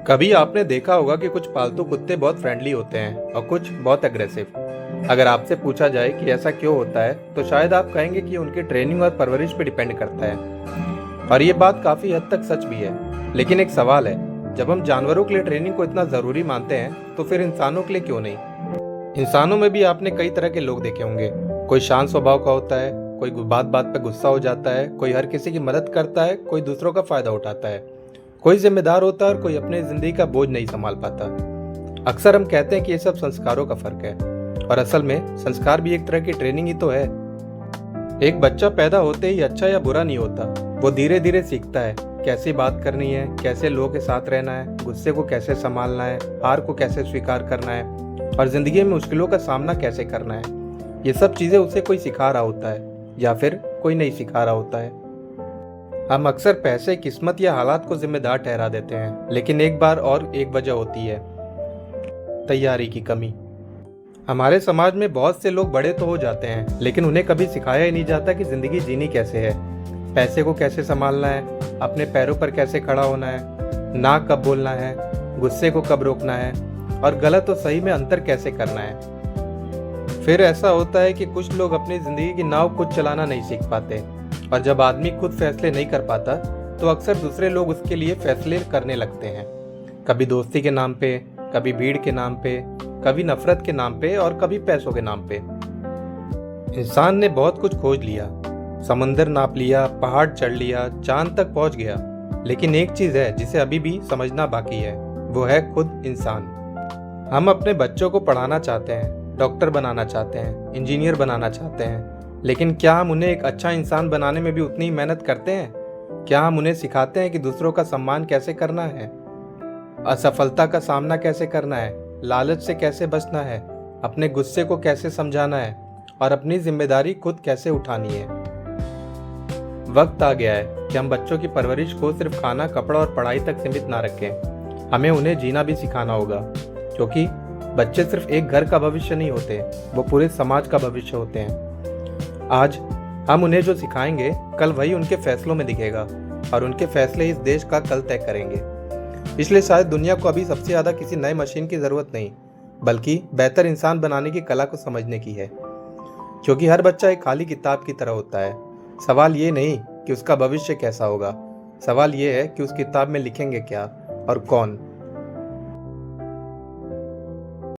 कभी आपने देखा होगा कि कुछ पालतू कुत्ते बहुत फ्रेंडली होते हैं और कुछ बहुत एग्रेसिव। अगर आपसे पूछा जाए कि ऐसा क्यों होता है तो शायद आप कहेंगे कि उनकी ट्रेनिंग और परवरिश पे डिपेंड करता है। और ये बात काफी हद तक सच भी है। लेकिन एक सवाल है, जब हम जानवरों के लिए ट्रेनिंग को इतना जरूरी मानते हैं तो फिर इंसानों के लिए क्यों नहीं? इंसानों में भी आपने कई तरह के लोग देखे होंगे। कोई शांत स्वभाव का होता है, कोई बात बात पे गुस्सा हो जाता है, कोई हर किसी की मदद करता है, कोई दूसरों का फायदा उठाता है, कोई जिम्मेदार होता है और कोई अपनी जिंदगी का बोझ नहीं संभाल पाता। अक्सर हम कहते हैं कि ये सब संस्कारों का फर्क है, और असल में संस्कार भी एक तरह की ट्रेनिंग ही तो है। एक बच्चा पैदा होते ही अच्छा या बुरा नहीं होता। वो धीरे धीरे सीखता है कैसे बात करनी है, कैसे लोगों के साथ रहना है, गुस्से को कैसे संभालना है, हार को कैसे स्वीकार करना है और जिंदगी में मुश्किलों का सामना कैसे करना है। ये सब चीजें उसे कोई सिखा रहा होता है या फिर कोई नहीं सिखा रहा होता है। हम अक्सर पैसे, किस्मत या हालात को जिम्मेदार ठहरा देते हैं, लेकिन एक बार और एक वजह होती है, तैयारी की कमी। हमारे समाज में बहुत से लोग बड़े तो हो जाते हैं, लेकिन उन्हें कभी सिखाया ही नहीं जाता कि जिंदगी जीनी कैसे है, पैसे को कैसे संभालना है, अपने पैरों पर कैसे खड़ा होना है, ना कब बोलना है, गुस्से को कब रोकना है और गलत और सही में अंतर कैसे करना है। फिर ऐसा होता है कि कुछ लोग अपनी जिंदगी की नाव खुद चलाना नहीं सीख पाते, और जब आदमी खुद फैसले नहीं कर पाता तो अक्सर दूसरे लोग उसके लिए फैसले करने लगते हैं। कभी दोस्ती के नाम पे, कभी भीड़ के नाम पे, कभी नफरत के नाम पे और कभी पैसों के नाम पे। इंसान ने बहुत कुछ खोज लिया, समंदर नाप लिया, पहाड़ चढ़ लिया, चांद तक पहुंच गया, लेकिन एक चीज है जिसे अभी भी समझना बाकी है, वो है खुद इंसान। हम अपने बच्चों को पढ़ाना चाहते हैं, डॉक्टर बनाना चाहते हैं, इंजीनियर बनाना चाहते हैं, लेकिन क्या हम उन्हें एक अच्छा इंसान बनाने में भी उतनी ही मेहनत करते हैं? क्या हम उन्हें सिखाते हैं कि दूसरों का सम्मान कैसे करना है, असफलता का सामना कैसे करना है, लालच से कैसे बचना है, अपने गुस्से को कैसे समझाना है और अपनी जिम्मेदारी खुद कैसे उठानी है? वक्त आ गया है कि हम बच्चों की परवरिश को सिर्फ खाना, कपड़ा और पढ़ाई तक सीमित ना रखें। हमें उन्हें जीना भी सिखाना होगा, क्योंकि बच्चे सिर्फ एक घर का भविष्य नहीं होते, वो पूरे समाज का भविष्य होते हैं। आज हम उन्हें जो सिखाएंगे, कल वही उनके फैसलों में दिखेगा, और उनके फैसले इस देश का कल तय करेंगे। इसलिए शायद दुनिया को अभी सबसे ज्यादा किसी नए मशीन की जरूरत नहीं, बल्कि बेहतर इंसान बनाने की कला को समझने की है। क्योंकि हर बच्चा एक खाली किताब की तरह होता है। सवाल ये नहीं कि उसका भविष्य कैसा होगा, सवाल ये है कि उस किताब में लिखेंगे क्या और कौन।